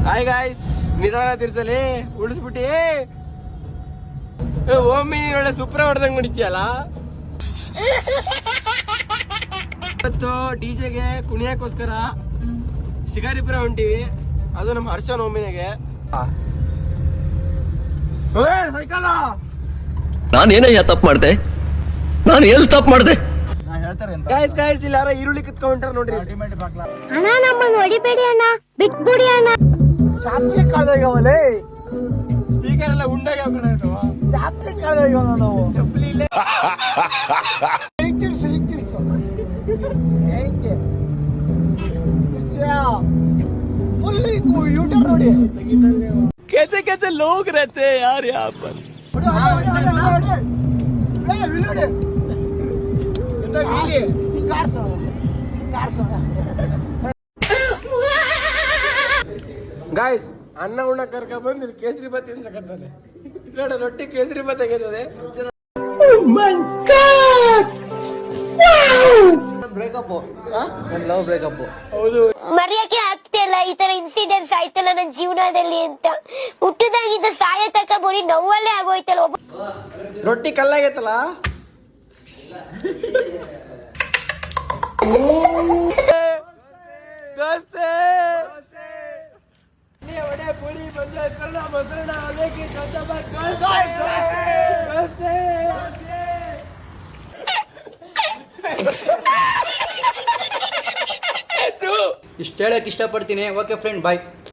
Hi guys, ನಿಧಾನ ತಿರ್ಸಲಿ ಉಳಿಸ್ಬಿಟ್ಟಿ. ಒಮ್ಮೆ ಒಳ್ಳೆ ಸುಪ್ರ ಹೊಡೆದಂಗ್ ಹೊಡಿತೀಯಲ್ಲ. ಇವತ್ತು ಡಿಜೆಗೆ ಕುಣಿಯಕ್ಕೋಸ್ಕರ ಶಿಕಾರಿಪುರ ಹೊಂಟಿವಿ. ಅದು ನಮ್ಮ ಹರ್ಷನ್ ಒಮ್ಮಿನೆಗೆ. ಸೈಕಲ್ ನಾನೇನಯ್ಯ ತಪ್ಪು ಮಾಡ್ದೆ? ನಾನು ಎಲ್ಲಿ ತಪ್ಪು ಮಾಡ್ದೆ? ಗಾಯ್ಸ್ ಗಾಯ್ಸ್ ಇಲ್ಲಿ ಯಾರ ಈರುಳ್ಳಿ ಕಿತ್ಕೊಂಡ್ರ ನೋಡ್ರಿ. ಅಣ್ಣ ನಮ್ಮನ್ನು ಹೊಡಿಬೇಡಿ ಅಣ್ಣ, ಬಿಟ್ಬಿಡಿ ಅಣ್ಣ. ಚಾಪ್ಲಿ ಕಳ್ದೋಗ್ಯವಲೇ, ಸ್ಪೀಕರ್ ಎಲ್ಲ ಉಂಡಾಗ ಚಾಪ್ಲಿ ಕಳ್ದೋಗ್ಯವ. ನಾವು ಚಪ್ಪಲಿ ಇಲ್ಲೇ ಯೂಟ್ಯೂಬ್ ನೋಡಿ. कैसे कैसे लोग रहते हैं यार यहाँ पर. ಗಾಯ್ಸ್, ಅನ್ನ ಉಣ್ಣ ಕರ್ಕ ಬಂದು ಇಲ್ಲಿ ಕೇಸರಿ ಬಾತ್ ತಿನ್ಸಕತ್ತಾನೆ. ನೋಡ ರೊಟ್ಟಿ ಕೇಸರಿ ಬಾತ್ ಆಗೈತದೆ. ಹೌದು, ಮರೆಯಕ್ಕೆ ಆಗ್ತಿಲ್ಲ ಈ ತರ ಇನ್ಸಿಡೆಂಟ್ಸ್ ಆಯ್ತಲ್ಲ ನನ್ನ ಜೀವನದಲ್ಲಿ ಅಂತ. ಹುಟ್ಟದಾಗಿದ್ದ ಸಾಯ ತಕ ಬರೀ ನೋವಲ್ಲೇ ಆಗೋಯ್ತಲ್ಲ. ರೊಟ್ಟಿ ಕಲ್ಲಾಗೈತಲ್ಲ. ಇಷ್ಟು ಹೇಳಕ್ ಇಷ್ಟಪಡ್ತೀನಿ. ಓಕೆ ಫ್ರೆಂಡ್, ಬಾಯ್.